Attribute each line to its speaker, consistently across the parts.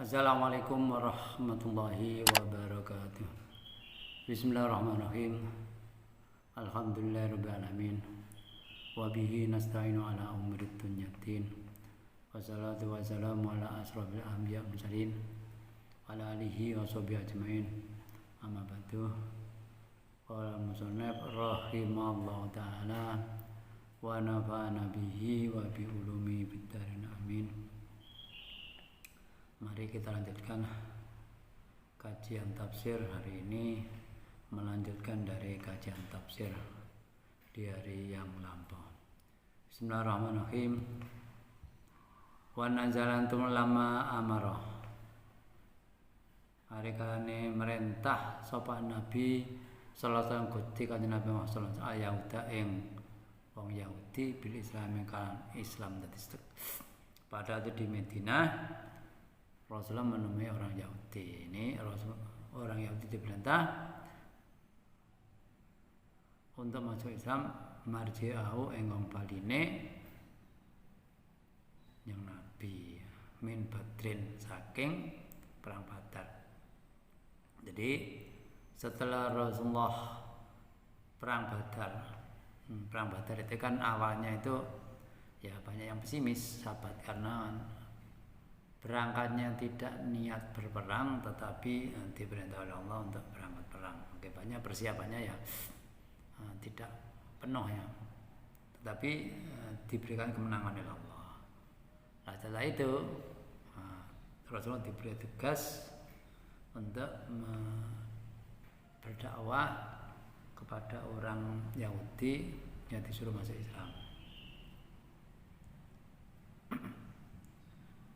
Speaker 1: Assalamualaikum warahmatullahi wabarakatuh. Bismillahirrahmanirrahim. Alhamdulillahirabbil alamin. Wa bihi nasta'inu ala umurid dunyatin. Wassalatu wassalamu ala asrofil anbiya mursalin wa ala alihi wa sahbihi ajmain. Amma ba'du. Qala musannif rahimallahu ta'ala wa nafa'ana bihi wa bi ulumi fid darin amin. Mari kita lanjutkan kajian tafsir hari ini, melanjutkan dari kajian tafsir di hari yang lampau. Bismillahirrahmanirrahim. Wa nazalantum lama amarah. Hari kali merintah sapa Nabi sallallahu alaihi wasallam Gusti Kanjeng Nabi Muhammad sallallahu alaihi wasallam Yahuda ing wong Yahudi bil Islam kan Islam dadi pada itu di Madinah. Rasulullah menemui orang Yahudi. Ini orang Yahudi diperintah untuk masuk Islam, marji'ahu engkong baline yang Nabi min badrin saking perang Badar. Jadi setelah Rasulullah perang Badar itu kan awalnya itu ya banyak yang pesimis sahabat karena berangkatnya tidak niat berperang tetapi diperintah oleh Allah untuk berangkat perang. Oke, banyak persiapannya ya tidak penuh ya, tetapi diberikan kemenangan oleh Allah. Nah, setelah itu Rasulullah diberi tugas untuk berdakwah kepada orang Yahudi yang disuruh masuk Islam.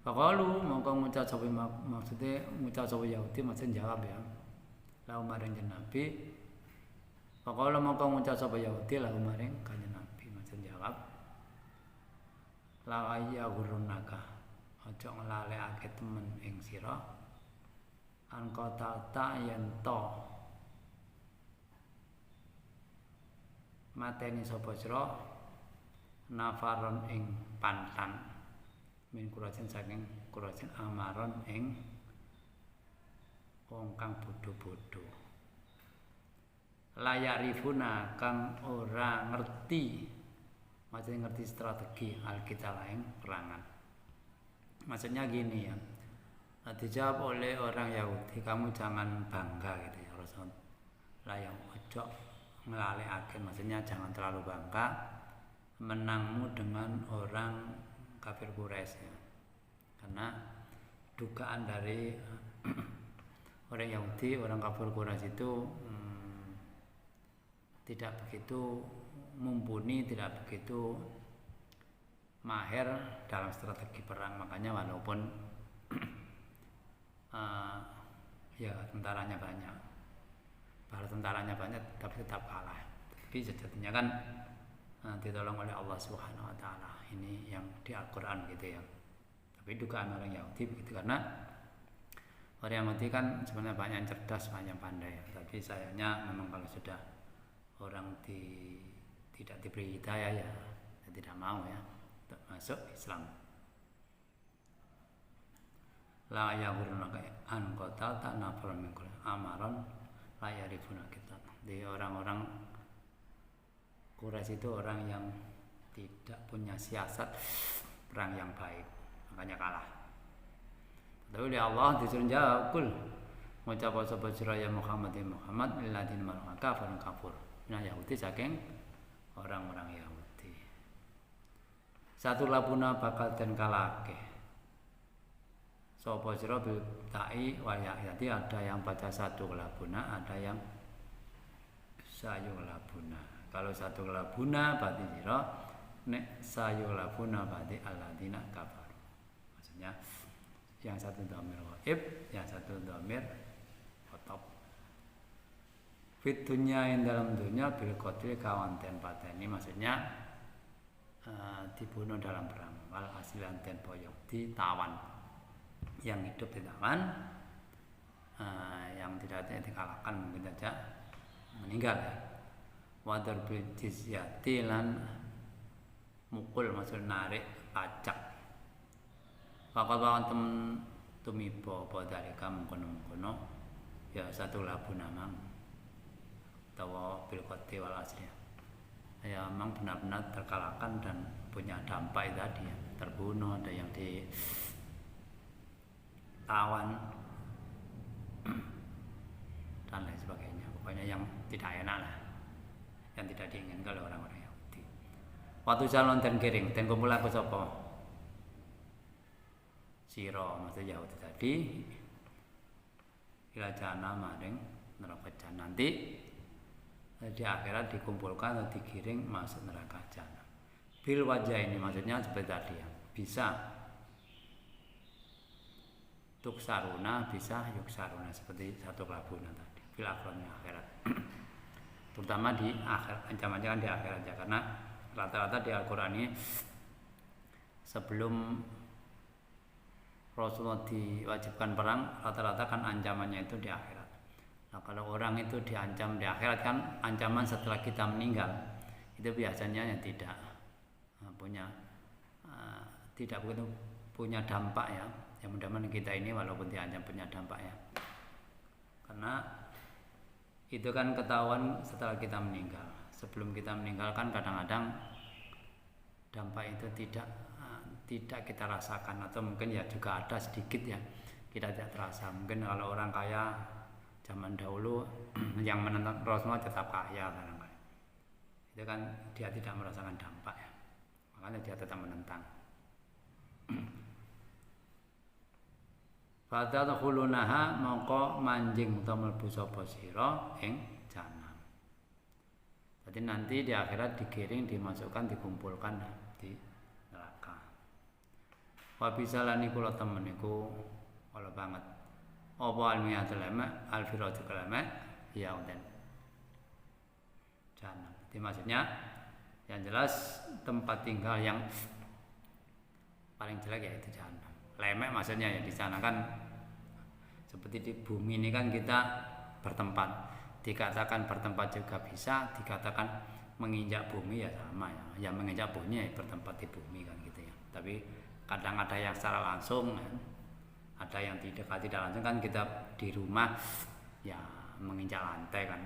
Speaker 1: Faqalu mongko ngucap sapa maksudnya ngucap sapa Yahudi maksudnya jawab ya. Lahu maring Nabi. Faqalu mongko ngucap sapa Yahudi lahu maring kanjeng Nabi maksudnya jawab. La ayyahurunaka. Aja nglalekake temen ing sira. An qata yen to mateni sapa sira nafaron ing pantan min Quraisyin saking Quraisyin amaron ing wong kang bodho-bodho layarifuna kang ora ngerti maksudnya ngerti strategi alkitab ing perangan. Maksudnya gini ya, dijawab oleh orang Yahudi, kamu jangan bangga gitu ya Rasul lah yang ojo ngelalekake, maksudnya jangan terlalu bangga menangmu dengan orang kafir Quraisy ya. Karena dugaan dari orang Yahudi, orang kafir Quraisy itu tidak begitu mumpuni, tidak begitu mahir dalam strategi perang. Makanya walaupun ya tentaranya banyak, tapi tetap kalah. Tapi sejatinya kan ditolong oleh Allah Subhanahu wa taala. Ini yang di Al-Qur'an gitu ya. Tapi dugaan orang Yahudi begitu, karena orang Yahudi kan sebenarnya banyak yang cerdas, banyak yang pandai ya. Tapi sayangnya memang kalau sudah orang tidak diberi hidayah ya tidak mau ya untuk masuk Islam. La yahurunaka an qatal tanafurun min kulli amaron la yarifuna kitab. Di orang-orang Quraisy itu orang yang tidak punya siasat perang yang baik, makanya kalah. Tapi oleh Allah disuruh jawab, kul ngucap sapa sira ya Muhammad lilladzina maraka farun kafur. Nah Yahudi saking orang-orang Yahudi. Satu labuna bakal den kalake. Sapa sira bil ta'i wal ya. Jadi ada yang baca satu labuna, ada yang sayu labuna. Kalau satu labuna berarti sira, nek sayu labuna berarti alladzina kafaru. Maksudnya yang satu dhamir ghaib, yang satu dhamir khatab. Fit dunya yang dalam dunia bil qatl kawan ten pateni, maksudnya dibunuh dalam perang. Wal asilan ten boyong ditawan. Yang hidup ditawan, yang tidak dikalahkan mungkin saja meninggal ya. Wadar bil jizyati lan mukul maksud narik pajak. Fakal tumiba apa dalika mengkono-mengkono ya satu labu namang utawa bil qati wal asri ya memang benar-benar terkalahkan dan punya dampak itu tadi ya, terbunuh, ada yang ditawan dan lain sebagainya, pokoknya yang tidak enak lah, yang tidak diinginkan oleh orang-orang Yahudi. Waktu calon dan kiring dan kumpul aku sapa sira maksud Yahudi tadi ila jana maring neraka jahanam, nanti di akhirat dikumpulkan atau digiring masuk neraka jahanam. Bil wajah ini maksudnya seperti tadi ya, bisa tuksaruna bisa yuksaruna seperti satu kelabuna tadi bil akhirat terutama di akhir, ancamannya kan di akhirat ya, karena rata-rata di Al-Quran ini sebelum Rasulullah diwajibkan perang rata-rata kan ancamannya itu di akhirat. Nah kalau orang itu diancam di akhirat kan ancaman setelah kita meninggal itu biasanya yang tidak punya tidak begitu punya dampak ya. Yang mudah-mudahan kita ini walaupun diancam punya dampak ya, karena itu kan ketahuan setelah kita meninggal. Sebelum kita meninggal kan kadang-kadang dampak itu tidak kita rasakan, atau mungkin ya juga ada sedikit ya kita tidak terasa. Mungkin kalau orang kaya zaman dahulu yang menentang Rasulullah tetap kaya kadang-kadang, itu kan dia tidak merasakan dampak ya, makanya dia tetap menentang. Fatadkhulunaha mongko manjing utawa mlebu sapa sira ing jahanam. Jadi nanti di akhirat digiring, dimasukkan, dikumpulkan di neraka. Wa bisalani kula temen niku ala banget. Apa almiyatul lama alfiratul lama ya udan. Jahanam. Jadi maksudnya yang jelas tempat tinggal yang paling jelek yaitu jahanam. Lemek maksudnya ya di sana kan seperti di bumi ini kan kita bertempat, dikatakan bertempat juga bisa, dikatakan menginjak bumi ya sama ya, yang menginjak bumi ya bertempat di bumi kan gitu ya. Tapi kadang ada yang secara langsung kan, ada yang tidak langsung kan, kita di rumah ya menginjak lantai kan,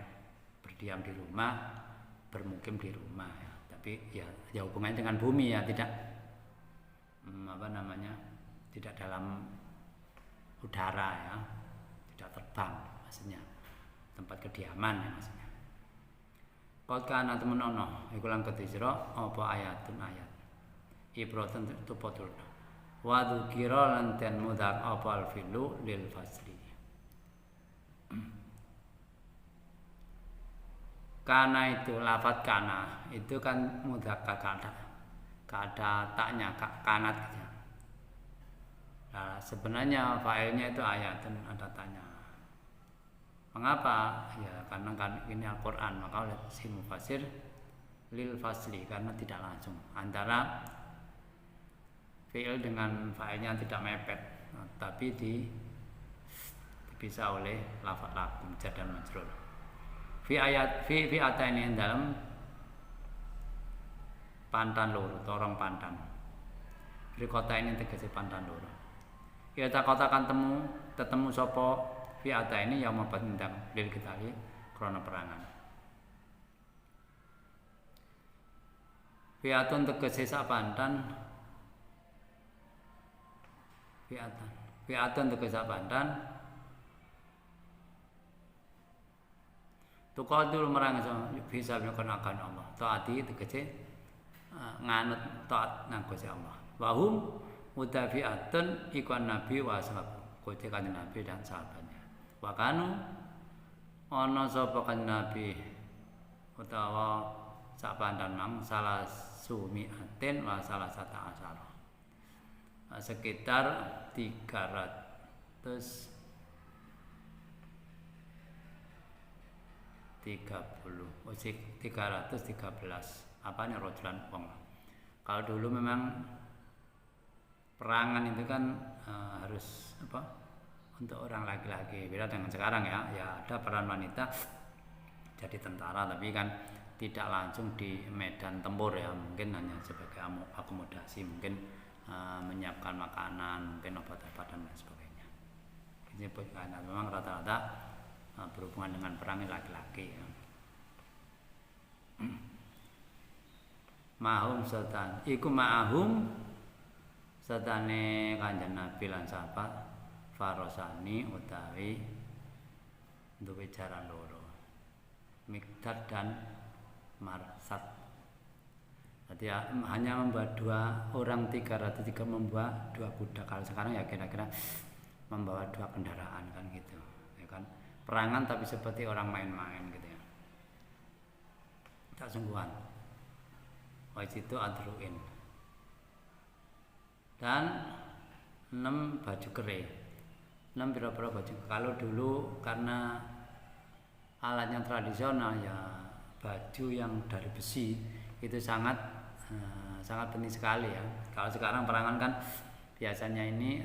Speaker 1: berdiam di rumah, bermukim di rumah ya. Tapi ya hubungannya dengan bumi ya, tidak tidak dalam udara ya, tidak terbang maksudnya, tempat kediaman ya maksudnya. Qad kana temen ana iku lan ketisira apa ayatun ayat ibratan tupatul wa dzikira lan ten mudak apa alfilu lil fasli. Kana itu lafaz kana itu kan mudak kada taknya kanat gitu. Nah, sebenarnya failnya itu ayatun, ada tanya. Mengapa? Ya karena kan ini Al-Quran, maka oleh si mufasir lil fasli, karena tidak langsung antara fi'il dengan failnya tidak mepet, tapi dipisah oleh lafaz lakum jar dan majrur. Fi ini dalam pantan loro, torong pantan. Fi kota ini tegese pantan loro. Ya katakan tetemu sapa fi ini yang mabandang lil kitali krana perangan. Fiatun tegese sak pantan. Fiatun tegese sak pantan. Tuqadul marang bisa menakan Allah. Taati tegese nganut taat nang Gusti Allah. Wahum mutafiatun ikon nabi wa ashab, kote kanjeng nabi dan sahabatnya. Wa kanu ana sapa kanjeng nabi utawa sak pandan mang salah sumiatin wa salah sata asara. Sekitar 313 apa nih rojulan wong. Kalau dulu memang perangan itu kan harus untuk orang laki-laki, beda dengan sekarang ya ada peran wanita jadi tentara, tapi kan tidak langsung di medan tempur ya, mungkin hanya sebagai akomodasi, mungkin menyiapkan makanan, mungkin obat-obatan dan lain sebagainya. disebut karena memang rata-rata berhubungan dengan perang laki-laki ya. Mahum setan iku ma'ahum setane Kanjeng Nabi lan sahabat farosani utawi duwe jaran loro Mikdad dan Marsad. Jadi hanya membawa 2 orang 300 membawa 2 kuda. Kalau sekarang ya kira-kira membawa 2 kendaraan kan gitu ya kan, perangan tapi seperti orang main-main gitu ya, tak sungguhan. Itu adruin dan 6 baju kere, 6 pira-pira baju. Kalau dulu karena alatnya tradisional ya baju yang dari besi itu sangat penting sekali ya. Kalau sekarang perangan kan biasanya ini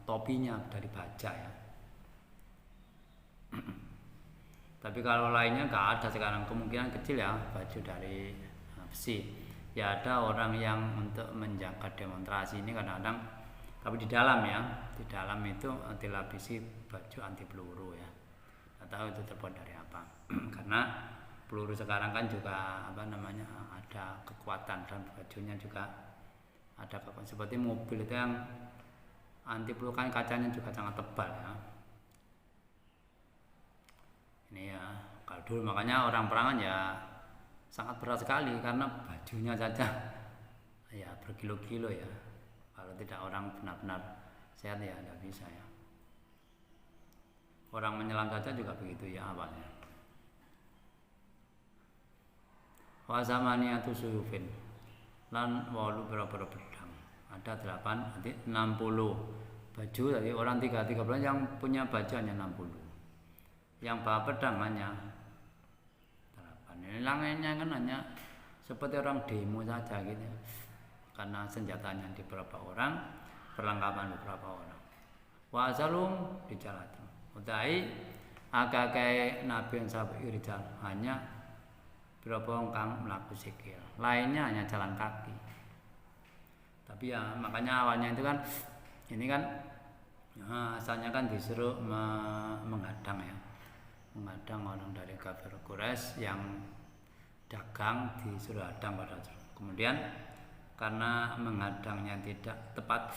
Speaker 1: topinya dari baja ya. Tapi kalau lainnya nggak ada sekarang, kemungkinan kecil ya baju dari besi. Ya ada orang yang untuk menjaga demonstrasi ini kadang-kadang, tapi di dalam ya, di dalam itu dilapisi baju anti peluru ya. Nggak tahu itu terbuat dari apa. Karena peluru sekarang kan juga ada kekuatan dan bajunya juga ada kekuatan. Seperti mobil itu yang anti peluru kan kacanya juga sangat tebal ya. Ini ya, kalau dulu makanya orang perangan ya sangat berat sekali karena bajunya saja ya berkilo-kilo ya. Kalau tidak orang benar-benar sehat ya tidak bisa ya. Orang menyelam saja juga begitu ya awalnya. Wa zamaniyatu suyufin lan 8 pira-pira pedang. Ada 8 nanti 60 baju dari orang 30 yang punya baju hanya 60. Yang bawa pedang hanya 8. Ini lainnya kan hanya seperti orang demo saja gitu. Karena senjatanya di beberapa orang, perlengkapan beberapa orang. Wa azalum dijalatu. Utai agak Nabi yang sahabat irijal hanya berapa orang melaku sikil. Lainnya hanya jalan kaki. Tapi ya makanya awalnya itu kan ini kan asalnya kan disuruh menghadang ya. Menghadang orang dari kafir Quraisy yang dagang disuruh hadang pada kemudian karena menghadangnya tidak tepat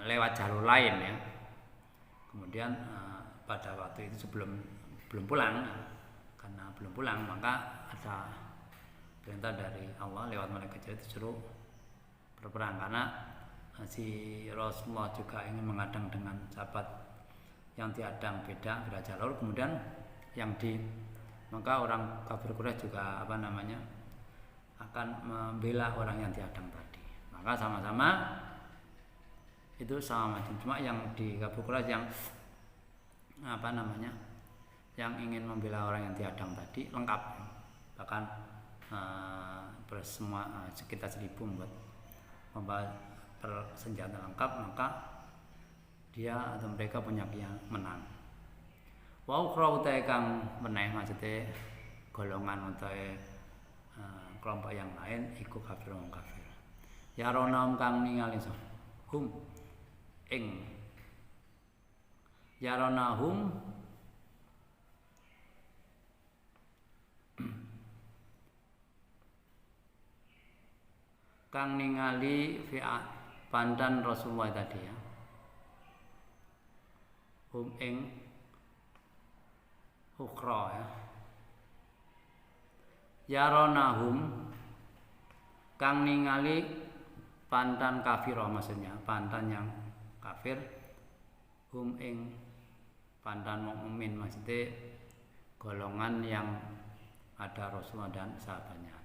Speaker 1: lewat jalur lain ya, kemudian pada waktu itu belum pulang karena belum pulang maka ada perintah dari Allah lewat malaikat Jibril disuruh berperang karena si Rasulullah juga ingin menghadang dengan sahabat yang dihadang beda jalur, kemudian maka orang kafir Quraisy juga akan membela orang yang dihadang tadi. Maka sama-sama itu sama macam, cuma yang di kafir Quraisy yang yang ingin membela orang yang dihadang tadi lengkap, bahkan bersemua sekitar 1000 membawa persenjataan lengkap, maka dia atau mereka punya yang menang. Wa ukhra utahe kang meneh maksudnya golongan utahe kelompok yang lain iku kafir. Ya ronam kang ningali hum ing ya ronahum kang ningali fi'at pandan Rasulullah tadi ya. Hum ing ukhra ya. Yaronahum kang ningali pantan kafir, maksudnya pantan yang kafir, hum ing pantan mukmin maksudnya golongan yang ada Rasulullah dan sahabatnya.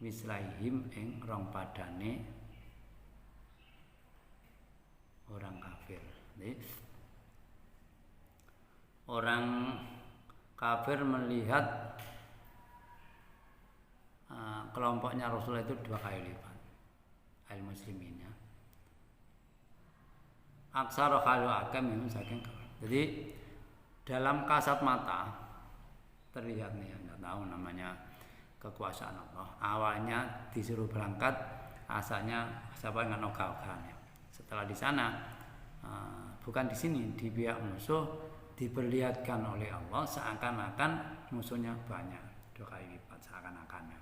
Speaker 1: Mislaihim ing rong padane orang kafir. Jadi orang kafir melihat kelompoknya Rasulullah itu 2 kali lipat al-musliminnya. Aksara khalu akam minum saking. Jadi dalam kasat mata terlihat nih, enggak tahu namanya kekuasaan Allah. Awalnya disuruh berangkat, asalnya siapa dengan ogah-ogahannya. Setelah di sana bukan di sini, di pihak musuh diperlihatkan oleh Allah seakan-akan musuhnya banyak, 2 kali lipat seakan-akannya.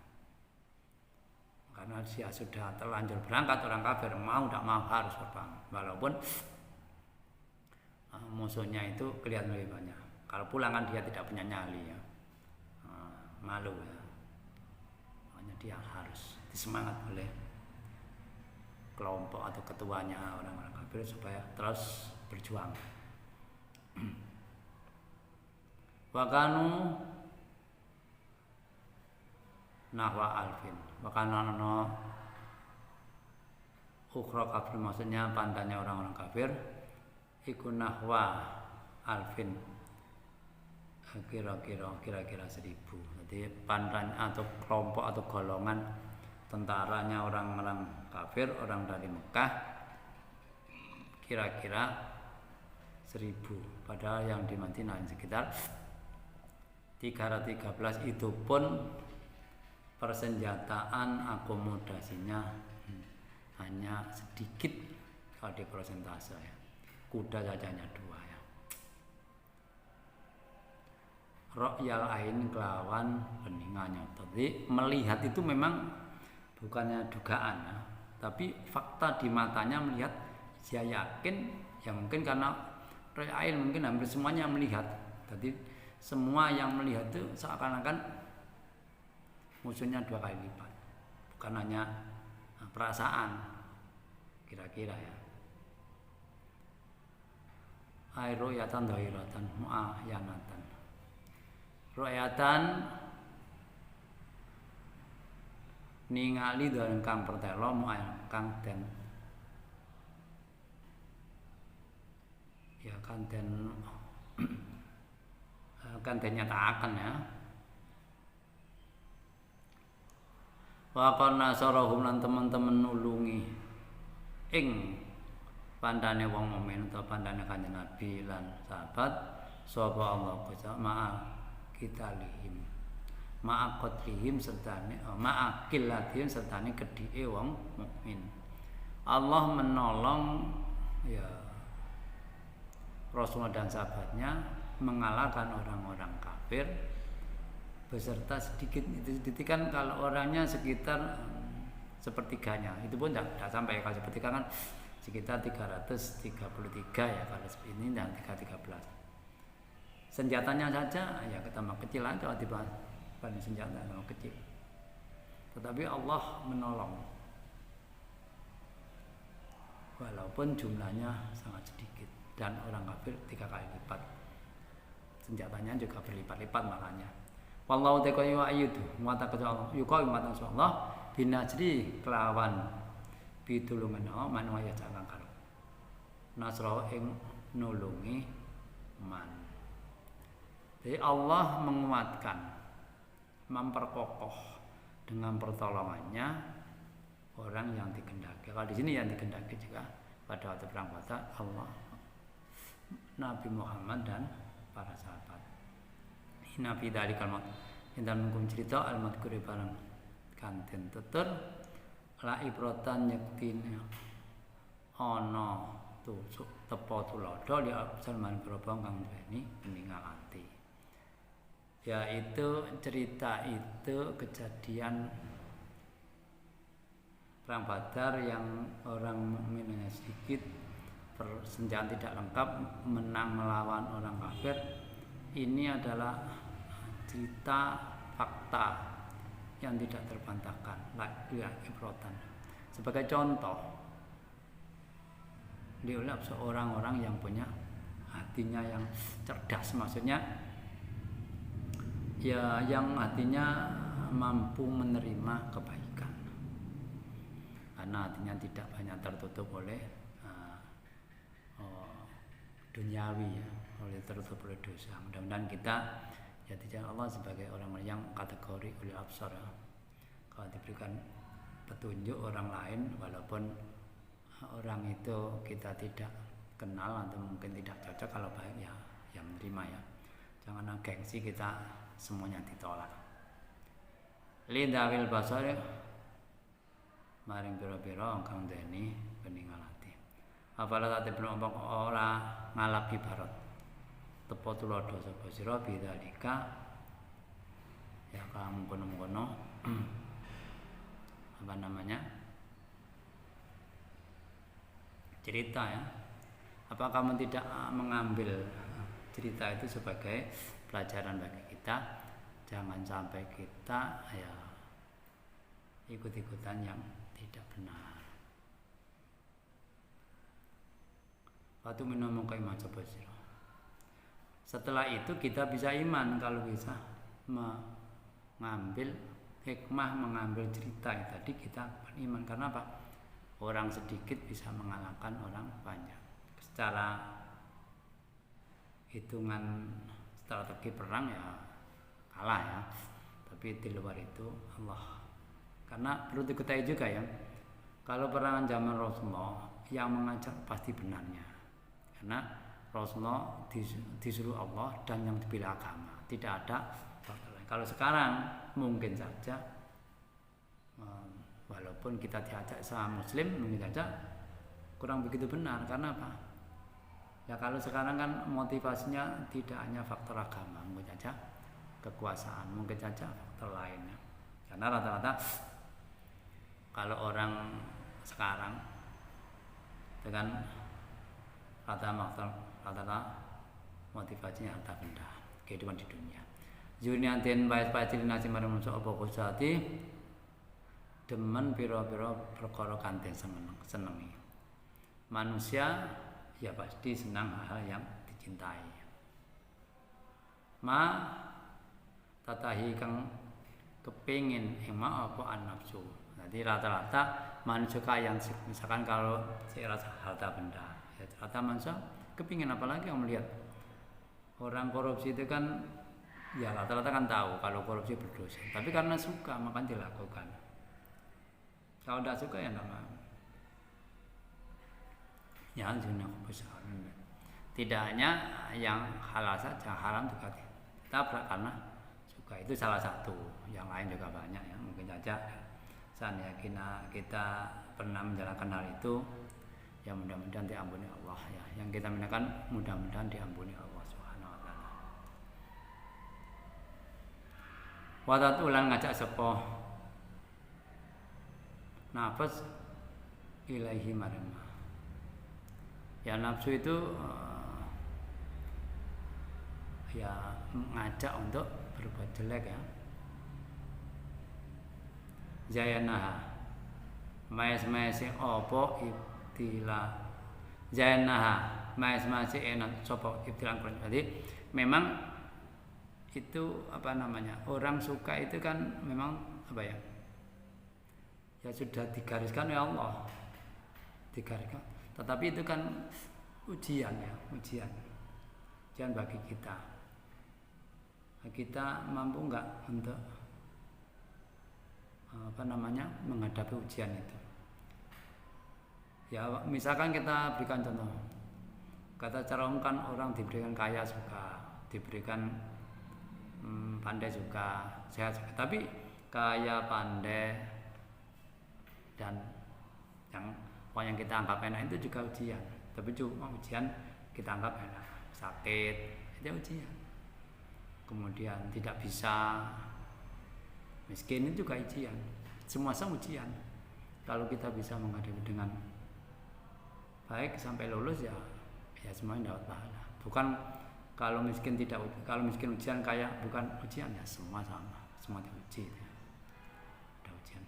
Speaker 1: Karena dia sudah terlanjur berangkat, orang kafir mau tidak mau harus berperang, walaupun musuhnya itu kelihatan lebih banyak. Kalau pulang kan dia tidak punya nyali ya, malu ya, makanya dia harus disemangat oleh kelompok atau ketuanya orang-orang kafir supaya terus berjuang. Wakanu nahwa alfin, wakanu no ukhra kafir, maksudnya pandanya orang-orang kafir iku nahwa alfin, kira-kira 1000. Jadi pandan atau kelompok atau golongan tentaranya orang-orang kafir, orang dari Mekah kira-kira 1000, padahal yang di Madinah sekitar 313. Itu pun persenjataan akomodasinya hanya sedikit kalau di persentase ya. Kuda saja hanya 2 ya. Ro'yal ain kelawan peningannya. Jadi melihat itu memang bukannya dugaan ya, tapi fakta di matanya melihat. Dia yakin ya, mungkin karena ro'yal ain mungkin hampir semuanya melihat. Jadi semua yang melihat itu seakan-akan musuhnya 2 kali lipat, bukan hanya perasaan, kira-kira ya. Ro'yatan dhahiratan mu'ayyanatan. Ro'yatan ningali dan kang pertelo mu'ayyan kang den ya kan den nyatakaken ya. Wa qanna sarahum lan teman-teman nulungi ing pandane wong mukmin atau pandane Kanjeng Nabi lan sahabat sapa Allah Gusti ma'a kitalihim ma'a qatlihim sertane ma'a killatihim sertane kedhike wong mukmin. Allah menolong ya Rasulullah dan sahabatnya mengalahkan orang-orang kafir beserta sedikit itu kan kalau orangnya sekitar sepertiganya, itu pun tidak sampai. Kalau sepertiga kan sekitar 333 ya, kalau ini dan 313. Senjatanya saja ya tambah kecil aja dibanding senjata tambah kecil, tetapi Allah menolong walaupun jumlahnya sangat sedikit dan orang kafir 3 kali lipat, senjatanya juga berlipat-lipat makanya. Wallahu ta'ala yu'ayidu mu'atakasu Allah yuqawi mu'atakasu Allah binajri kelawan pitulungan Allah man waya jangan karo nasroh ing nulungi man. Jadi Allah menguatkan, memperkokoh dengan pertolongannya orang yang dikehendaki. Kalau di sini yang dikehendaki juga pada waktu perang Badar Allah, Nabi Muhammad dan para sahabat. Nabi dari kalimat intan hukum cerita almat kuribalan kanten teter la ibrotan yaktin ono tusuk tepo tulodo di Salman Gerobong kang duweni meninggal ati. Yaitu cerita itu kejadian perang Badar yang orang mukmin sedikit, persenjataan tidak lengkap, menang melawan orang kafir. Ini adalah cerita fakta yang tidak terbantahkan, ibrotan. Sebagai contoh, diulap seorang orang yang punya hatinya yang cerdas, maksudnya ya yang hatinya mampu menerima kebaikan, karena hatinya tidak banyak tertutup oleh duniawi ya, oleh tertutup oleh dosa. Mudah-mudahan kita ya tidak Allah sebagai orang yang kategori ulil absar ya. Kalau diberikan petunjuk orang lain walaupun orang itu kita tidak kenal atau mungkin tidak cocok, kalau baik ya menerima ya. Jangan gengsi kita semuanya ditolak. Lidawil basar maring pira-pira kang deni peninggal ati. Afala tatibun ora ngalap ibarat tepo tulodo sapa sira bidzalika ya kamu kono-kono apa namanya cerita ya. Apa kamu tidak mengambil cerita itu sebagai pelajaran bagi kita? Jangan sampai kita ya ikut-ikutan yang tidak benar. Waktu minum iman sapa sira. Setelah itu kita bisa iman kalau bisa mengambil hikmah, mengambil cerita yang tadi kita beriman. Karena apa? Orang sedikit bisa mengalahkan orang banyak. Secara hitungan strategi perang ya kalah ya. Tapi di luar itu Allah. Karena perlu diketahui juga ya, kalau perangan zaman Rasulullah yang mengajar pasti benarnya. Karena Rasulullah disuruh Allah dan yang dipilih agama, tidak ada faktor lain. Kalau sekarang mungkin saja walaupun kita diajak sama muslim mungkin saja kurang begitu benar. Karena apa? Ya kalau sekarang kan motivasinya tidak hanya faktor agama, mungkin saja kekuasaan, mungkin saja faktor lainnya. Karena rata-rata kalau orang sekarang dengan rata-rata motivasinya harta benda, kehidupan di dunia. Junianten baik-baik nasi marang manusa apa kusati demen pira-pira perkara kanthi senengi. Manusia ya pasti senang hal yang dicintai. Tatahi kang kepingin ema apa an-nafsu. Jadi rata-rata manusia kaya, misalkan kalau saya rasa harta benda, ya rata manusia kepingin, apalagi yang melihat orang korupsi itu kan, ya rata-rata kan tahu kalau korupsi berdosa, tapi karena suka maka dilakukan. Kalau tidak suka ya tidak mau. Ya zina besar. Tidak hanya yang halal saja, haram juga ditabrak karena suka. Itu salah satu. Yang lain juga banyak ya. Mungkin saja seandainya kita pernah menjalankan hal itu, ya mudah-mudahan diampuni Allah ya. Yang kita mintakan mudah-mudahan diampuni Allah Subhanahu wa taala. Wadat ulang ngajak sapa nafas ilaihi marama. Ya nafsu itu ya mengajak untuk berbuat jelek ya. Jayanaha maes-maese opo ibtila jayanaha maes-maese enak sopo ibtilan. Jadi memang itu apa namanya, orang suka itu kan memang apa ya, ya sudah digariskan oleh Allah, digariskan. Tetapi itu kan ujian ya, ujian bagi kita. Kita mampu enggak untuk apa namanya menghadapi ujian itu. Ya misalkan kita berikan contoh, kata cara umum kan orang diberikan kaya suka, diberikan pandai suka, sehat suka. Tapi kaya, pandai dan yang kita anggap enak itu juga ujian. Tapi cuma ujian kita anggap enak, sakit itu ujian. Kemudian tidak bisa, miskin itu juga ujian. Semua ujian. Kalau kita bisa menghadapi dengan baik sampai lulus ya semuanya dapat pahala. Bukan kalau miskin ujian, kaya bukan ujian, ya semua sama, semua diuji. Ada ujian.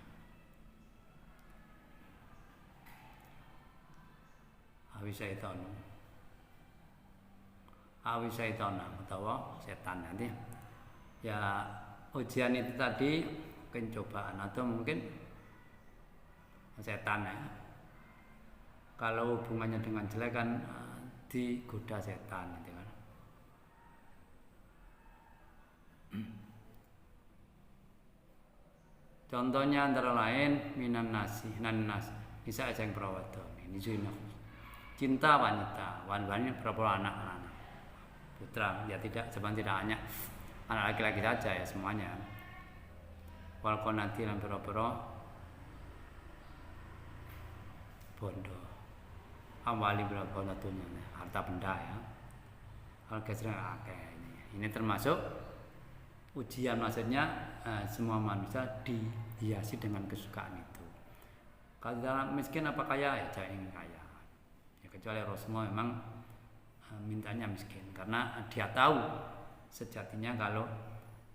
Speaker 1: Awi syaitan atau setan nanti. Ya ujian itu tadi pencobaan atau mungkin setan ya. Kalau hubungannya dengan jelek kan digoda setan gitu kan. Contohnya antara lain minan nas bisa aja yang perawatan ini zina, cinta wanita, wanita berapa anak putra, ya sebenarnya tidak hanya anak laki-laki saja ya, semuanya. Wal qanati lan pira-pira bondo. amwali berapa dunia, harta benda ya. Al kasrun akeh. Ini termasuk ujian, maksudnya semua manusia dihiasi dengan kesukaan itu. Kalau dalam miskin apa kaya, ya saya ingin kaya. Ya, kecuali Rasulullah memang mintanya miskin, karena dia tahu sejatinya kalau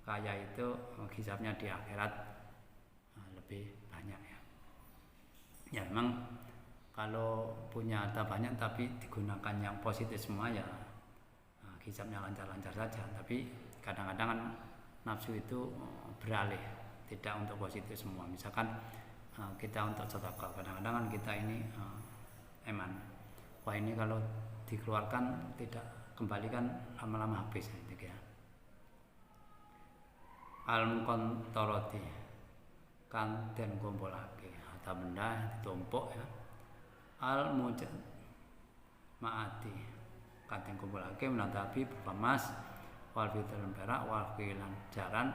Speaker 1: kaya itu hisabnya di akhirat lebih banyak ya. Ya memang kalau punya harta banyak tapi digunakan yang positif semua ya hisabnya lancar-lancar saja. Tapi kadang-kadang kan nafsu itu beralih, tidak untuk positif semua. Misalkan kita untuk sedekah, kadang-kadang kan kita ini eman, wah ini kalau dikeluarkan tidak kembalikan lama-lama habis gitu ya. Al-muqantarati kan den kumpulake harta benda ditumpuk ya. Al-mujad maati kan den kumpulake menatapi berupa emas wal fitrul perak wal kilan jaran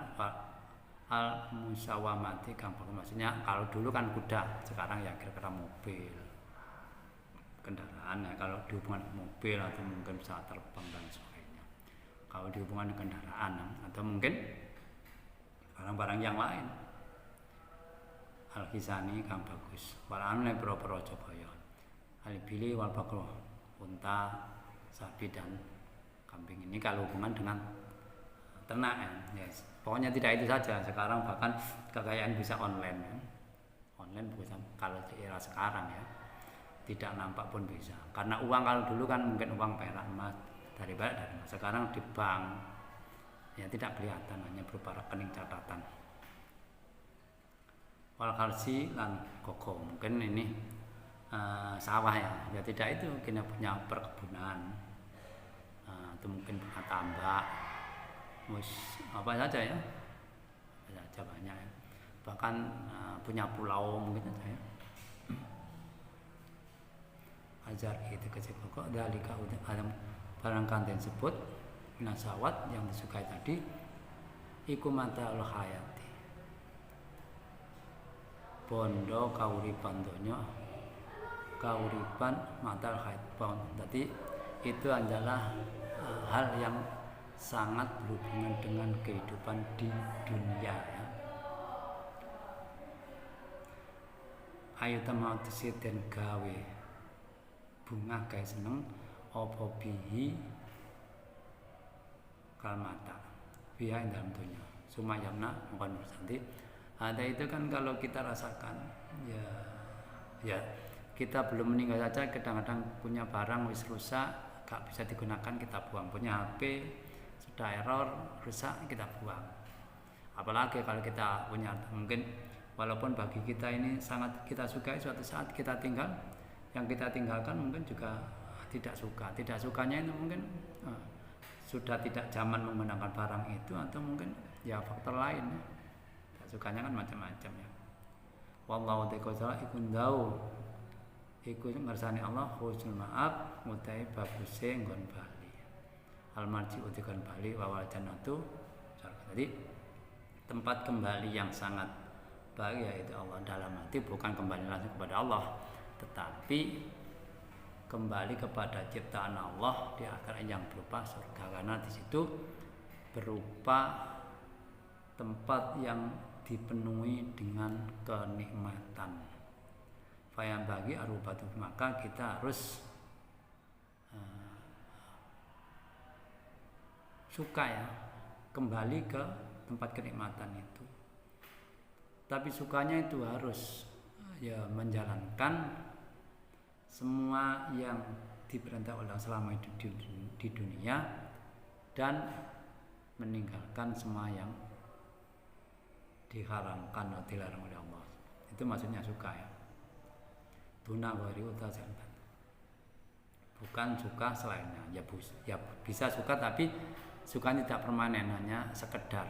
Speaker 1: al musawamati kang maksudnya kalau dulu kan kuda, sekarang ya kira-kira mobil kendaraan ya, kalau dihubungkan mobil atau mungkin pesawat terbang dan sebagainya. Kalau dihubungkan dengan kendaraan atau mungkin barang-barang yang lain. Al-Hisani kang bagus. Walan le pro-pro Jabaya. Al-Bili wal bakro, unta, sapi dan kambing. Ini kalau hubungan dengan ternak ya. Yes. Pokoknya tidak itu saja. Sekarang bahkan kekayaan bisa online ya. Online bisa kalau di era sekarang ya. Tidak nampak pun bisa. Karena uang kalau dulu kan mungkin uang perak emas dari emas. Sekarang di bank ya tidak kelihatan, hanya berupa rekening catatan. Wal kharsi lan koko mungkin ini sawah ya. Ya tidak itu kita punya perkebunan atau mungkin punya tambak, apa saja ya. Apa saja banyak ya. Bahkan punya pulau mungkin saja ya. Ajar itu kecil pokok dari kaudah alam barang kanten sebut minasawat yang disukai tadi iku mata al hayati bondo kauripan donya kauripan mata al hayat pon. Jadi itu adalah hal yang sangat berhubungan dengan kehidupan di dunia ya. Ayo tamau den gawe bunga kayak seneng opo bihi kalmata biha dalam dunia sumayamna bukan bersanti. Ada itu kan kalau kita rasakan ya kita belum meninggal saja kadang-kadang punya barang wis rusak gak bisa digunakan kita buang, punya HP sudah error rusak kita buang. Apalagi kalau kita punya mungkin walaupun bagi kita ini sangat kita sukai, suatu saat kita tinggal, yang kita tinggalkan mungkin juga tidak suka. Tidak sukanya itu mungkin sudah tidak zaman menggunakan barang itu atau mungkin ya faktor lain. Tidak sukanya kan macam-macam ya. Wallahu ta'ala iku ndau iku ngersani Allah husnul maaf mutai baguse nggon bali. Al marji utikan bali wa wal jannatu. Jadi tempat kembali yang sangat baik yaitu Allah dalam hati, bukan kembali langsung kepada Allah, tetapi kembali kepada ciptaan Allah di akhirat yang berupa surga, karena di situ berupa tempat yang dipenuhi dengan kenikmatan. Fayam bagi arubatu, maka kita harus suka ya kembali ke tempat kenikmatan itu. Tapi sukanya itu harus ya menjalankan semua yang diperintah Allah selama itu di dunia dan meninggalkan semua yang diharamkan atau dilarang oleh Allah. Itu maksudnya suka ya. Tuna wari utasantan. Bukan suka selainnya. Ya bisa suka tapi suka tidak permanen, hanya sekedar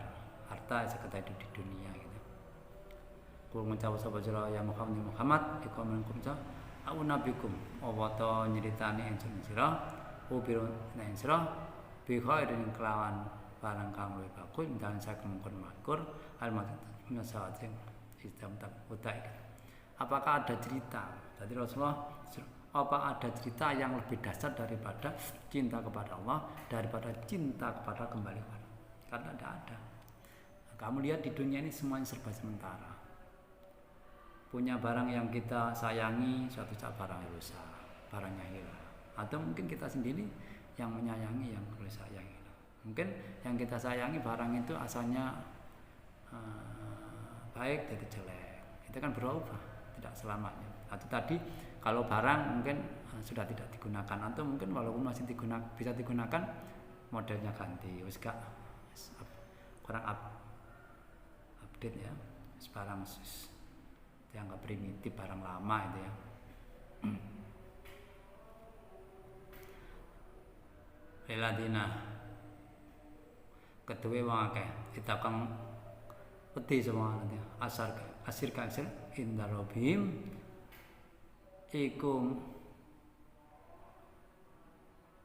Speaker 1: harta sekedar itu di dunia gitu. Kul ngucap sapa sira ya Muhammad iku menkum sa au nabikum awata nyeritani ingsun sira ubirun ing sira bi khairin kelawan barang kang luwih bagus dan saking mungkon makur almat nasawat sing sistem tak utai. Apakah ada cerita? Tadi Rasulullah Apa ada cerita yang lebih dasar daripada cinta kepada Allah, daripada cinta kepada kembali kepada Allah? Karena tidak ada. Kamu lihat di dunia ini semuanya serba sementara. Punya barang yang kita sayangi, suatu saat barang rusak, barangnya hilang. Atau mungkin kita sendiri yang menyayangi yang rusak, yang hilang. Mungkin yang kita sayangi barang itu asalnya baik jadi jelek. Itu kan berubah, tidak selamanya. Atau tadi kalau barang mungkin sudah tidak digunakan, atau mungkin walaupun masih bisa digunakan, modelnya ganti, wis gak kurang update ya, barang dianggap primitif, barang lama itu ya. Leladina kedua wong akeh kita kang peti semua nanti asir indarobim iku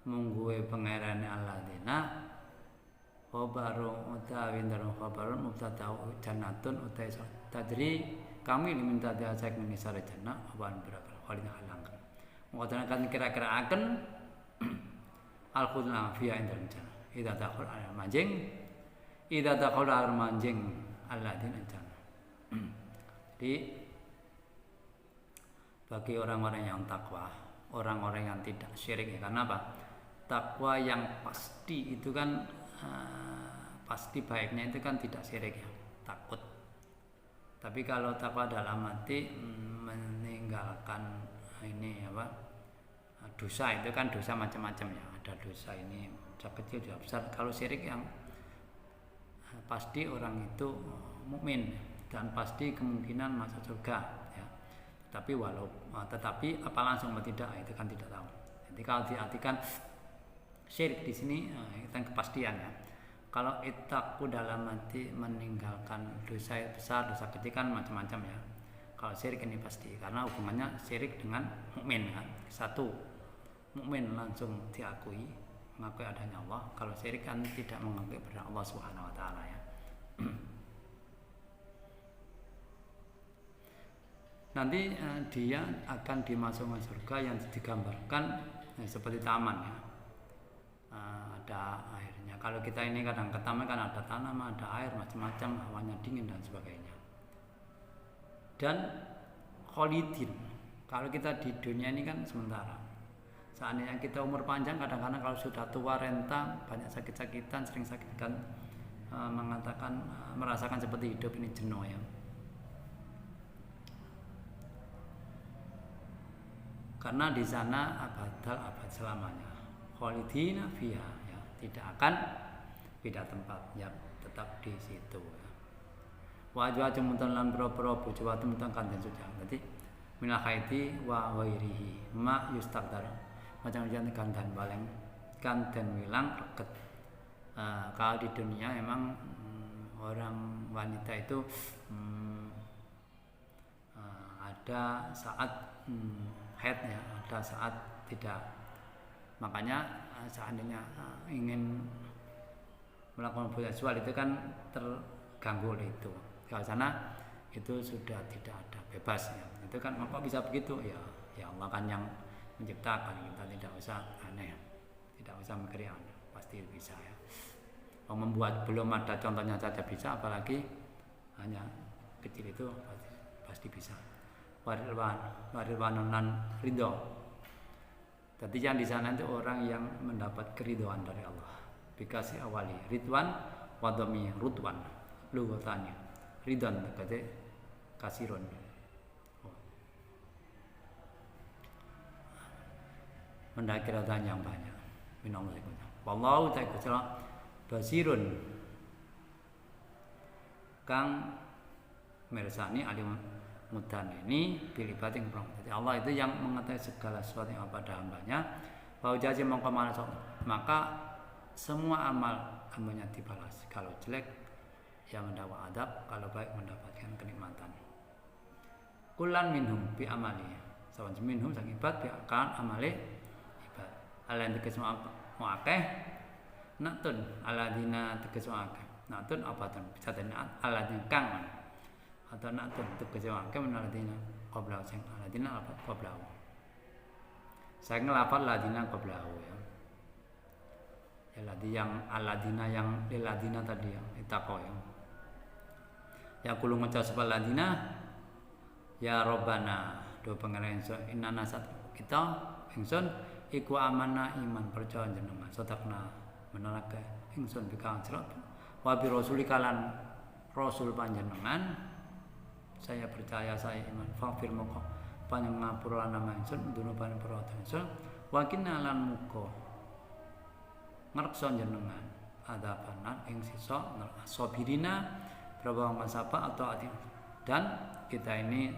Speaker 1: mungguwe pangerane Alladzina khabaru utawi ndaro khabarun mubtada jannatun utai tadri kami minta dia cek menisare jannah awan berapa kali halangkan ngoten kan kira-kira akan al-khulna fiya indal jannah idza dakhul al manjing Alladzina jannah. Jadi bagi orang-orang yang takwa, orang-orang yang tidak syirik ya. Karena apa? Takwa yang pasti itu kan pasti baiknya itu kan tidak syirik ya, takut. Tapi kalau takwa dalam hati meninggalkan ini apa? Dosa itu kan dosa macam-macam ya. Ada dosa ini dosa kecil, dosa besar. Kalau syirik yang pasti orang itu mukmin dan pasti kemungkinan masuk surga. Tetapi apa langsung atau tidak itu kan tidak tahu. Jadi kalau diartikan syirik di sini itu kepastian ya. Kalau itaku dalam hati meninggalkan dosa besar, dosa kecil kan macam-macam ya. Kalau syirik ini pasti karena hubungannya syirik dengan mukmin kan. Satu, mukmin langsung diakui, mengakui adanya Allah. Kalau syirik kan tidak mengakui kepada Allah Subhanahu wa taala ya. Nanti dia akan dimasukkan surga yang digambarkan seperti taman ya, ada airnya. Kalau kita ini kadang ke taman kan ada tanaman, ada air macam-macam, hawanya dingin dan sebagainya. Dan kholidin, kalau kita di dunia ini kan sementara. Seandainya kita umur panjang, kadang-kadang kalau sudah tua renta, banyak sakit-sakitan, sering sakit kan, mengatakan merasakan seperti hidup ini jenuh ya. Karena di sana abad selamanya, kholidina fiha ya, tidak akan pindah tempat ya, tetap di situ ya. Wajwa cemutan lan pro-pro bojo temutan kanten sudah. Jadi minal haiti wa wairihi ma yustaqdar. Macam-macam kanten baleng kanten wilang reket. Kalau di dunia memang orang wanita itu ada saat haid ya, ada saat tidak. Makanya seandainya ingin melakukan hubungan seksual itu kan terganggu oleh itu. Kalau sana itu sudah tidak ada, bebas ya. Itu kan kok bisa begitu ya? Ya Allah kan yang menciptakan, kita tidak usah aneh, tidak usah mikir aneh, pasti bisa ya. Membuat belum ada contohnya saja bisa, apalagi hanya kecil itu pasti bisa. Waridwanan ridho. Jadi yang di sana itu orang yang mendapat keridhaan dari Allah. Bikasi awali ridwan wadomi rudwan luwatanya ridwan kata kasirun. Mendapat keridhaan yang banyak. Minallah. Wallahu ta'ala basirun kang mirsani alim mudan ini bilibatin perang. Jadi Allah itu yang mengetahui segala sesuatu yang pada hambanya. Bahwa jazi mengkemana maka semua amalnya dibalas. Kalau jelek yang mendapat adab, kalau baik mendapatkan kenikmatan. Kulan minhum bi amali. Sawan minhum sang ibad bi akan amale ibad. Alain tegas muakeh natun aladina tegas muakeh. Natun apa tuh? Bisa dengan aladina kang atau nak tentu kejawab ke menaladina qabla sing aladina apa qabla Saya ngelafal ladina qablahu ya. Ya ladi yang aladina yang liladina tadi ya, itaqo ya. Ya kulo ngucap sebal ladina ya Robbana do pangeran ingsun inna nasat kita ingsun iku amanah iman percaya jenengan sadaqna menolak ingsun bikang sirat wa bi rasulikalan rasul panjenengan saya percaya saya iman fafir moko panjenengan ngapura nama ingsun dunuban perwatan ingsun wa kinalan muko ngerksa jenengan adabanan ing sisa sabirina berapa sapa atau ati dan kita ini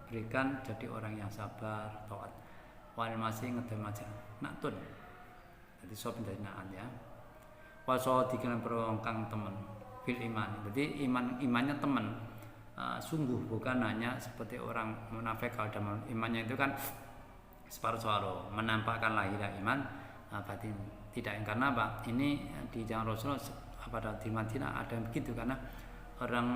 Speaker 1: berikan jadi orang yang sabar taat wal masih ngedel macam naktun jadi sop dari naat ya waso dikilan perwong kang temen fil iman jadi imannya temen sungguh bukan hanya seperti orang munafik kalau dalam imannya itu kan separuh menampakkan lahir iman batin tidak karena apa ini di zaman Rasulullah pada di Madinah ada yang begitu karena orang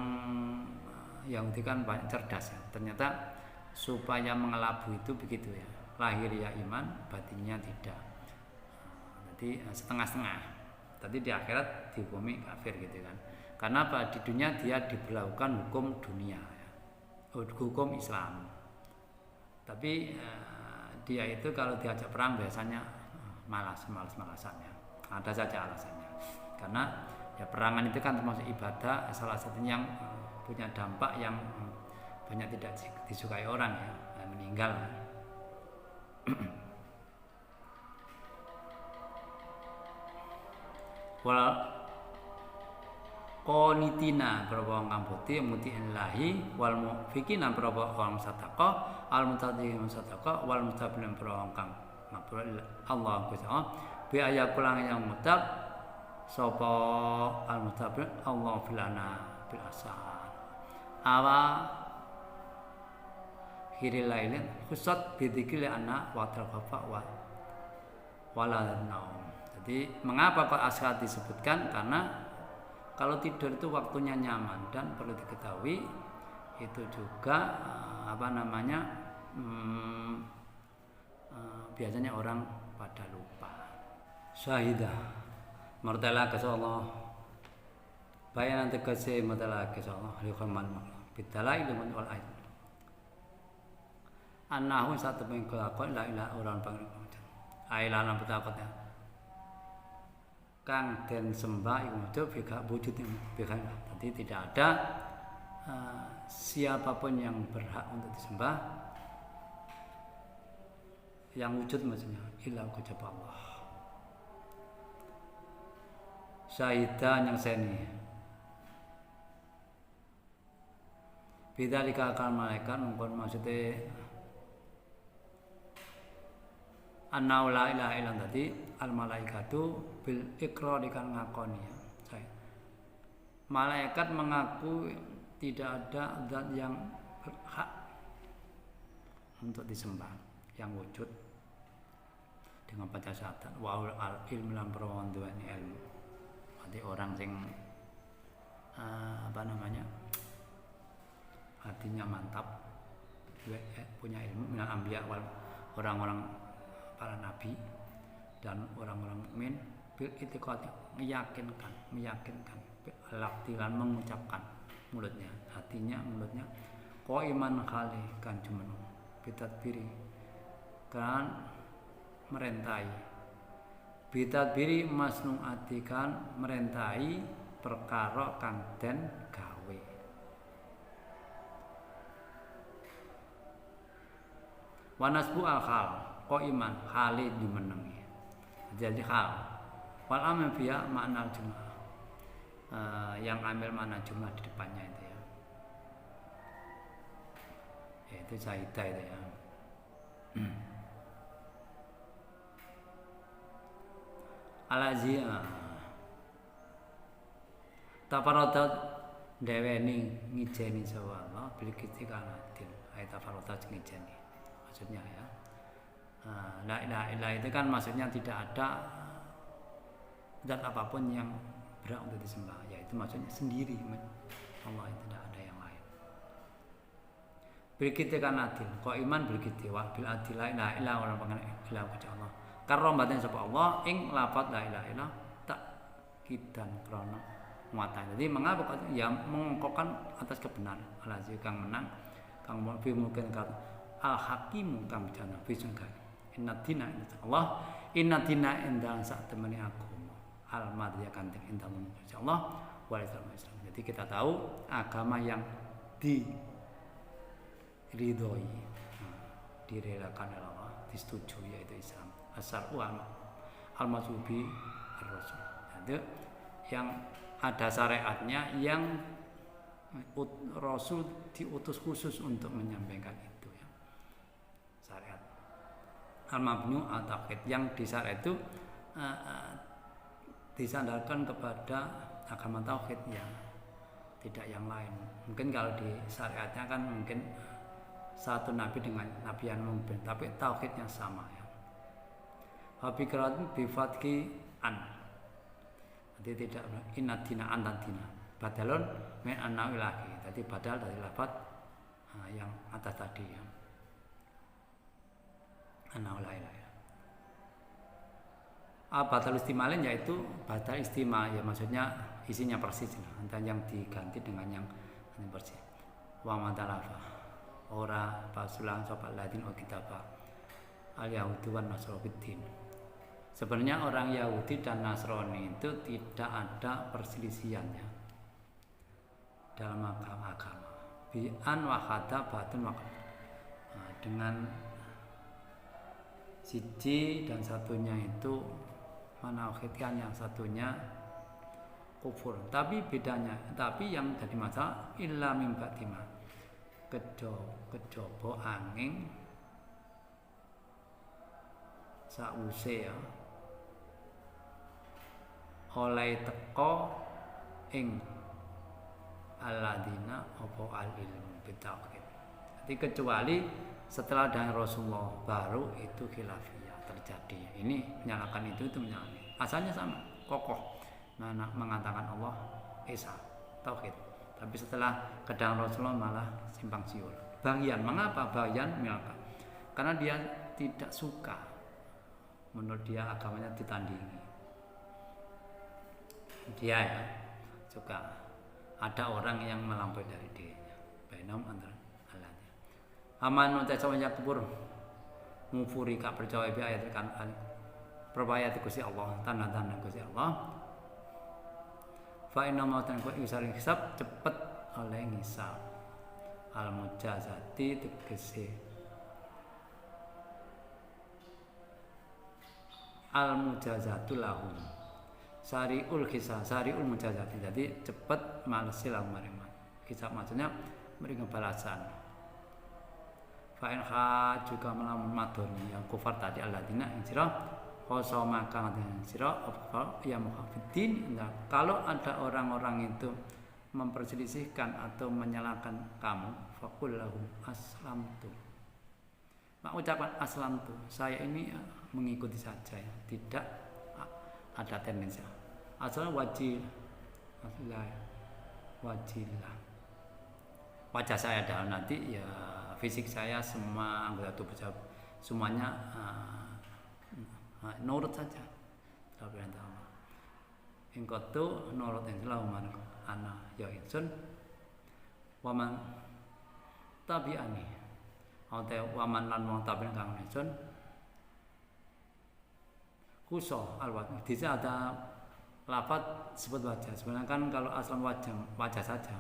Speaker 1: Yahudi kan banyak cerdas ya. Ternyata supaya mengelabu itu begitu ya. Lahir ya iman, batinnya tidak. Jadi setengah-setengah. Tadi di akhirat dihukumi kafir gitu kan. Karena apa? Di dunia dia diberlakukan hukum dunia ya. Hukum Islam. Tapi dia itu kalau diajak perang biasanya malas-malasannya. Ada saja alasannya. Karena ya perangan itu kan termasuk ibadah salah satunya yang punya dampak yang banyak tidak disukai orang ya meninggal. Wal qonitina berapa kang putih mutiillahi wal mufikina berapa kang sadaqah al mutadhimin sadaqah wal mustaqbilin berapa kang ngapura Allah Gusti Allah bi ayakulang yang mutab sapa al mustaqbil Allah filana bil asar awa hiril lailin khusat bidzikri anna wa tarfafa wa wala naum. Jadi mengapa kok asar disebutkan? Karena kalau tidur itu waktunya nyaman dan perlu diketahui itu juga biasanya orang pada lupa. Syahidah martala Allah bayan tegese martala Allah liqaman bidalai liman wal ayat annahu satu pengkelakuan la ilaha orang pangeran ailana betakot ya kang den sembah iku wujud bika jadi tidak ada siapapun yang berhak untuk disembah yang wujud maksudnya illa kecuali Allah syahidan yang seni bidzalika kal malaikat mungkon maksudnya anna la ilaha illallah tadi al malaikatu bil iqrar kan ngakoni ya. Malaikat mengaku tidak ada zat yang berhak untuk disembah yang wujud dengan baca syahadat wa al ilmu lan perawan duweni ilmu. Berarti orang sing hatinya mantap punya ilmu minal anbiya wal orang-orang para nabi dan orang-orang mukmin bil itiqad meyakinkan laktilan mengucapkan mulutnya hatinya mulutnya qaiman khali kan cuman bitadbiri kan merentai bitadbiri masnung atikan merentai perkara kang den gawe wanasbu al khal qaiman khali dimenengi jadi hal wal amal biya makna jumlah yang ambil makna jumlah di depannya itu ya itu syahidah itu ya alazia tafarodat deweni ngijeni sawala bil kitikanatin ayat tafarodat ngijeni maksudnya ya la ilaha illallah itu kan maksudnya tidak ada zat apapun yang berhak untuk disembah yaitu maksudnya sendiri Allah itu tidak ada yang lain bil kiti kan adil kok iman bil kiti wa bil adil la ilaha illa orang pengen ilah kecuali Allah karo mbaten sapa Allah ing lafaz la ilaha illa tak kidan krana muatan. Jadi mengapa ya mengungkapkan atas kebenaran alazi kang menang kang mungkin kata al hakim kang jana bisunkan inna dina Allah inna dina endang sak temene agama al madya kanting endang insyaallah wal Islam. Jadi kita tahu agama yang diridhoi direlakan oleh Allah disetujui yaitu Islam asal al-masubi ar-rasul. Jadi yang ada syariatnya yang Rasul diutus khusus untuk menyampaikan itu ya. Syariat al-mabnu at-tauhid yang disyariat itu disandarkan kepada agama tauhid ya, tidak yang lain. Mungkin kalau di syariatnya kan mungkin satu nabi dengan nabi yang mungkin, tapi tauhidnya sama ya. Habikratun bifatki an. Jadi tidak inna dina an dan dina. Badalun min annawi lagi. Jadi badal dari lafaz yang atas tadi ya. Annawi ya. Batal istimalin yaitu batal istima ya, maksudnya isinya persis antara yang diganti dengan yang persis. Wa madalafa ora basulang sobat ladin o kitabah al yahudi wan nasrani. Sebenarnya orang Yahudi dan Nasrani itu tidak ada perselisihannya dalam agama. Bi'an wahada batun wahada. Dengan siji dan satunya itu menauhidkan, yang satunya kufur. Tapi bedanya, tapi yang jadi masalah illa mim batima. Kejobo angin sause ya oleh teko ing aladina opo al ilmu bitauhid. Jadi kecuali setelah dari Rasulullah baru itu khilafiyah terjadi. Ini menyalahkan itu menyalahkan. Asalnya sama, kokoh mengatakan Allah Esa tauhid. Tapi setelah kedang Rasulullah malah simpang siur. Bagian mengapa bagian milka? Karena dia tidak suka, menurut dia agamanya ditandingi. Dia ya suka ada orang yang melampaui dari dia. Bainam antara Allahnya. Aman utasawanya kubur mufuri kak percaya bi ayat kan perbayat Gusti Allah, tanda-tanda Gusti Allah. Fa inna mautan ku isal hisab cepet oleh ngisab. Al mujazati tegese al mujazatul lahum. Sariul kisah, sariul mujazati. Jadi cepat malesi lahum mariman. Kisah maksudnya memberi balasan. Fa'in kha juga melamun madoni yang kufar tadi alladzina yang sirah khoso maka yang sirah ya muhafidin. Nah, kalau ada orang-orang itu memperselisihkan atau menyalahkan kamu, faqul lahum aslamtu. Mak ucapan aslamtu, saya ini mengikuti saja ya, tidak ada tendensi. Asalnya wajilah. Wajah saya dalam nanti ya fisik saya semua anggota tubuh saya semuanya nurut saja. Tapi yang tahu. Engkau tu nurut yang selalu mana ana ya insun waman tabi'ani atau waman lan wong tabi'an kang insun kuso alwat. Di sini ada lafaz sebut wajah. Sebenarnya kan kalau asal wajah saja.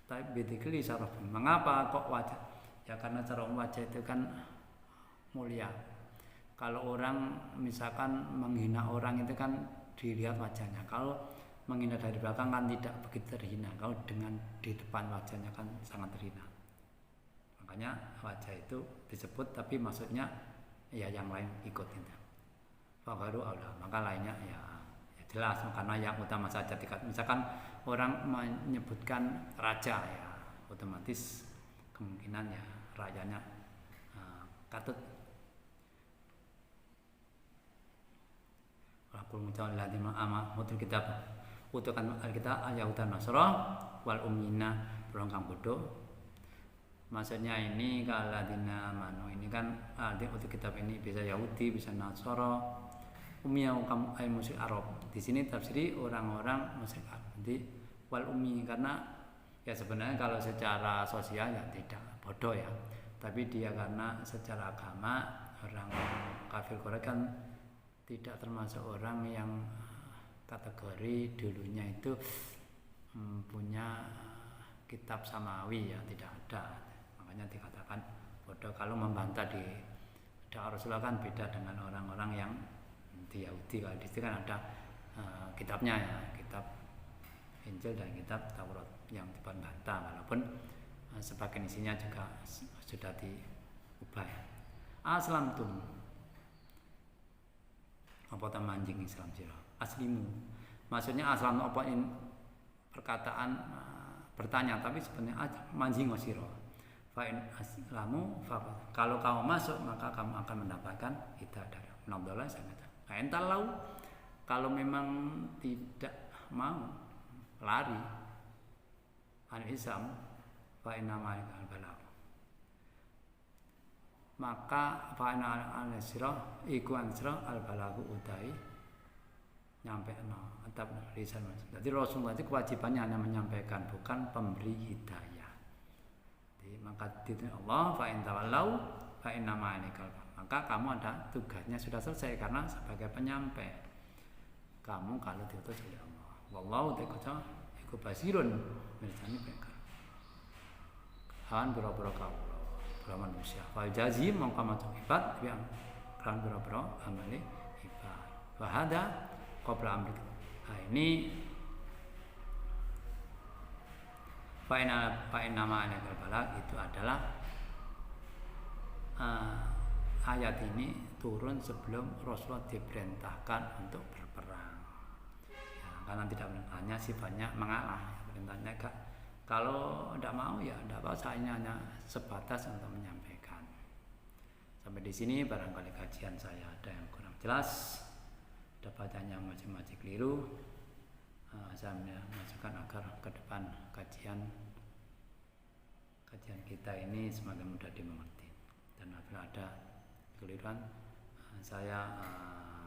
Speaker 1: Tapi bedikli saraf. Mengapa kok wajah? Ya karena cara wajah itu kan mulia. Kalau orang misalkan menghina orang itu kan dilihat wajahnya. Kalau menghina dari belakang kan tidak begitu terhina. Kalau dengan di depan wajahnya kan sangat terhina. Makanya wajah itu disebut, tapi maksudnya ya yang lain ikut itu. Fakaru Allah, maka lainnya ya jelas karena yang utama saja. Misalkan orang menyebutkan raja ya otomatis kemungkinan ya rajanya katut. Wakul muncul lagi ama mutul kitab utukan alkitab al-yahudan nasra wal ummina orang kang bodoh Maksudnya ini kaladina manu ini kan untuk kitab ini bisa Yahudi, bisa Nasara, Ummiyah kaum musyrik Arab. Di sini tafsiri orang-orang musyrik Arab. Jadi wal ummi karena ya sebenarnya kalau secara sosial ya tidak bodoh ya. Tapi dia karena secara agama orang kafir Quraisy kan tidak termasuk orang yang kategori dulunya itu punya kitab samawi ya, tidak ada. Makanya dikatakan bodoh kalau membantah di dakwah Rasulullah kan beda dengan orang-orang yang di Yahudi. Kalau di sini kan ada kitabnya ya, kitab Injil dan kitab Taurat yang dibantah walaupun sebagian isinya juga sudah diubah ya. Aslamtum apa manjing Islam sira aslimu, maksudnya aslam apa in perkataan bertanya tapi sebenarnya manjing sira. Fa'in aslamu kalau kamu masuk maka kamu akan mendapatkan hidayah. Menabdallah sangat. Entar lau kalau memang tidak mau lari al-Islam fa'in namanya al-balagh, maka fa'in al-Isra iku ansra al-balagh utai nyampe no atap lisan. Jadi Rasulullah itu kewajibannya hanya menyampaikan, bukan pemberi hidayah. Maka ditanya Allah fa'in tawallau fa'in nama'anikal, maka kamu ada tugasnya sudah selesai karena sebagai penyampai kamu kalau diutus oleh Allah. Wallahu ta'ala iku basirun mirsani mereka han boro-boro kaula manusia fal jazim mongko maca ibad yang kan boro-boro amale ibad wa hada qabla amri. Ini Fa'in nama anakal balak itu adalah ayat ini turun sebelum Rasulullah diperintahkan untuk berperang ya, karena tidak hanya sifatnya mengalah ya, perintahnya kalau tidak mau ya tidak apa, saya hanya sebatas untuk menyampaikan. Sampai di sini barangkali kajian saya ada yang kurang jelas, ada bacanya macam-macam keliru. Saya masukkan agar ke depan kajian kita ini semakin mudah dimengerti, dan apabila ada keliruan saya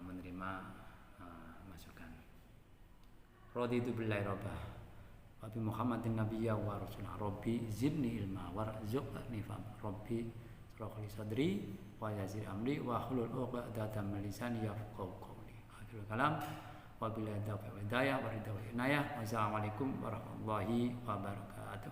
Speaker 1: menerima masukan. Raditu billahi rabbah wa bi Muhammadin nabiyya wa rasulah rabbi zidni ilma warzuqni fahma rabbi shrah li sadri wa yassir amri wa hlul 'uqdatam min lisani yafqahu qawli. Akhirul kalam. Wabillahi taufiq wal hidayah wa ridha wal inayah. Wassalamualaikum warahmatullahi wabarakatuh.